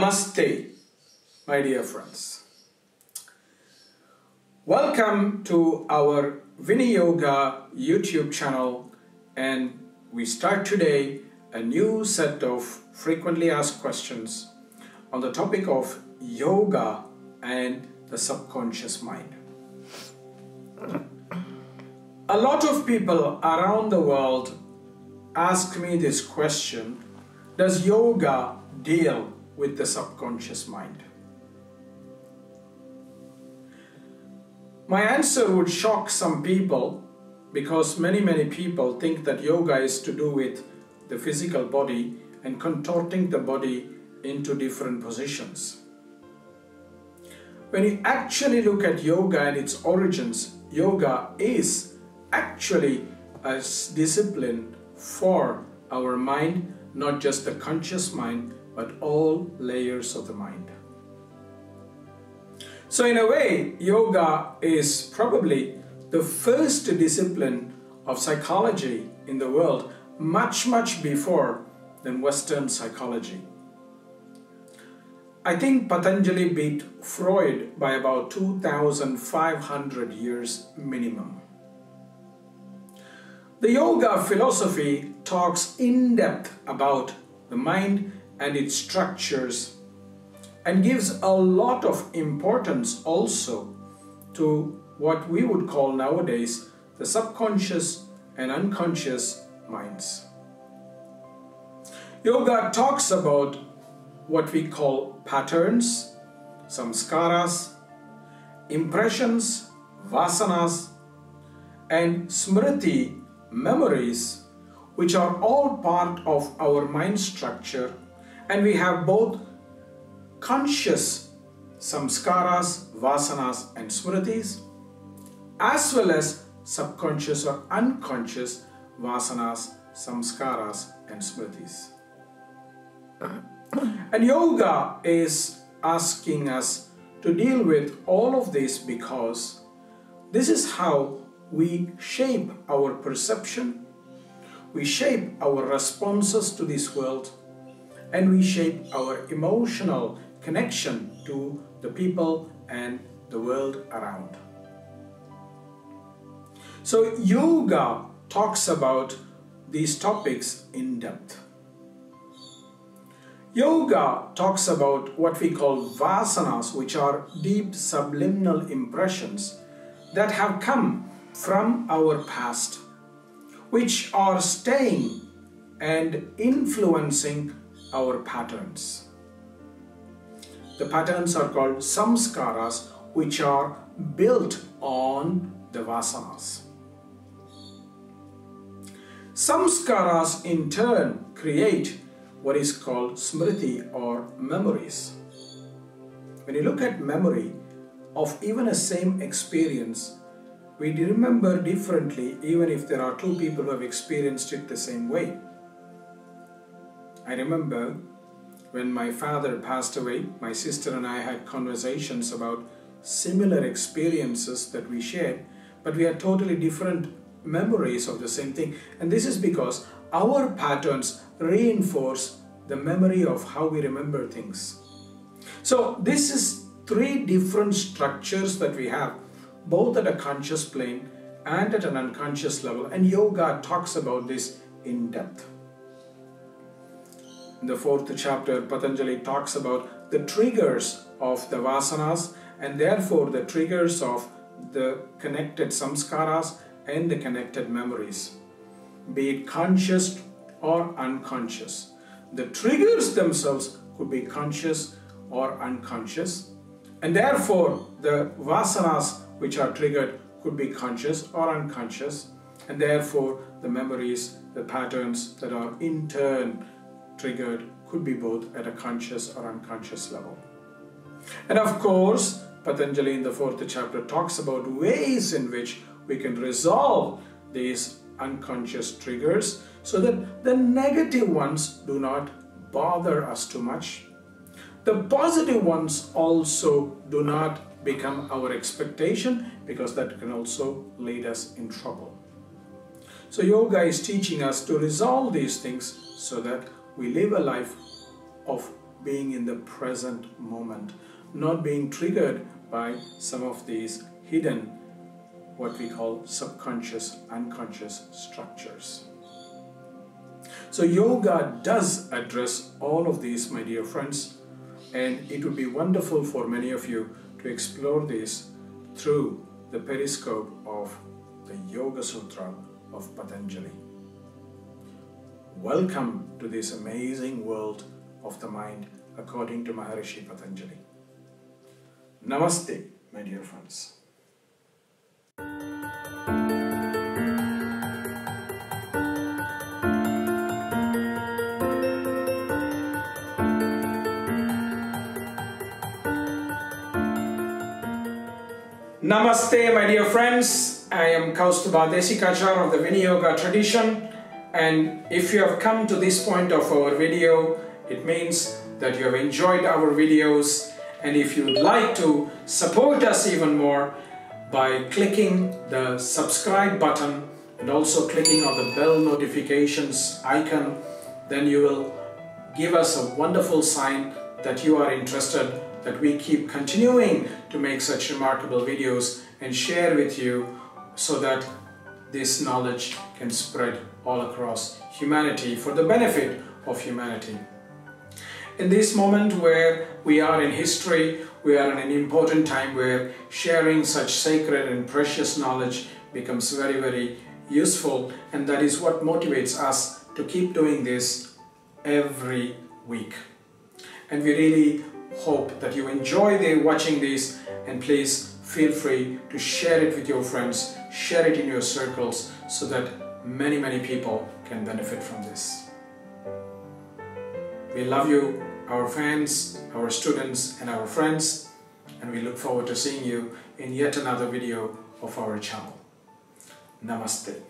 Namaste, my dear friends. Welcome to our Viniyoga YouTube channel, and we start today a new set of frequently asked questions on the topic of yoga and the subconscious mind. A lot of people around the world ask me this question: does yoga deal with the subconscious mind? My answer would shock some people, because many people think that yoga is to do with the physical body and contorting the body into different positions. When you actually look at yoga and its origins, yoga is actually a discipline for our mind, not just the conscious mind, but all layers of the mind. So in a way, yoga is probably the first discipline of psychology in the world, much before than Western psychology. I think Patanjali beat Freud by about 2,500 years minimum. The yoga philosophy talks in depth about the mind and its structures, and gives a lot of importance also to what we would call nowadays the subconscious and unconscious minds. Yoga talks about what we call patterns, samskaras, impressions, vasanas, and smriti, memories, which are all part of our mind structure, and we have both conscious samskaras, vasanas and smritis, as well as subconscious or unconscious vasanas, samskaras and smritis. And yoga is asking us to deal with all of this, because this is how we shape our perception, we shape our responses to this world, and we shape our emotional connection to the people and the world around. So yoga talks about these topics in depth. Yoga talks about what we call vasanas, which are deep subliminal impressions that have come from our past, which are staying and influencing our patterns. The patterns are called samskaras, which are built on the vasanas. Samskaras in turn create what is called smriti or memories. When you look at memory of even a same experience, we remember differently even if there are two people who have experienced it the same way. I remember when my father passed away, my sister and I had conversations about similar experiences that we shared, but we had totally different memories of the same thing. And this is because our patterns reinforce the memory of how we remember things. So this is three different structures that we have, both at a conscious plane and at an unconscious level, and yoga talks about this in depth. In the 4th chapter, Patanjali talks about the triggers of the vasanas, and therefore the triggers of the connected samskaras and the connected memories, be it conscious or unconscious. The triggers themselves could be conscious or unconscious, and therefore the vasanas which are triggered could be conscious or unconscious, and therefore the memories, the patterns that are in turn triggered could be both at a conscious or unconscious level. And of course, Patanjali in the 4th chapter talks about ways in which we can resolve these unconscious triggers so that the negative ones do not bother us too much. The positive ones also do not become our expectation, because that can also lead us in trouble. So yoga is teaching us to resolve these things so that we live a life of being in the present moment, not being triggered by some of these hidden, what we call subconscious, unconscious structures. So yoga does address all of these, my dear friends, and it would be wonderful for many of you to explore this through the periscope of the Yoga Sutra of Patanjali. Welcome to this amazing world of the mind according to Maharishi Patanjali. Namaste, my dear friends. Namaste, my dear friends. I am Kausthub Desikachar of the Viniyoga tradition, and if you have come to this point of our video, it means that you have enjoyed our videos, and if you would like to support us even more by clicking the subscribe button and also clicking on the bell notifications icon, then you will give us a wonderful sign that you are interested, that we keep continuing to make such remarkable videos and share with you so that this knowledge can spread all across humanity for the benefit of humanity. In this moment where we are in history, we are in an important time where sharing such sacred and precious knowledge becomes very, very useful, and that is what motivates us to keep doing this every week. And we really hope that you enjoy watching this, and please feel free to share it with your friends, share it in your circles so that many, many people can benefit from this. We love you, our fans, our students and our friends, and we look forward to seeing you in yet another video of our channel. Namaste.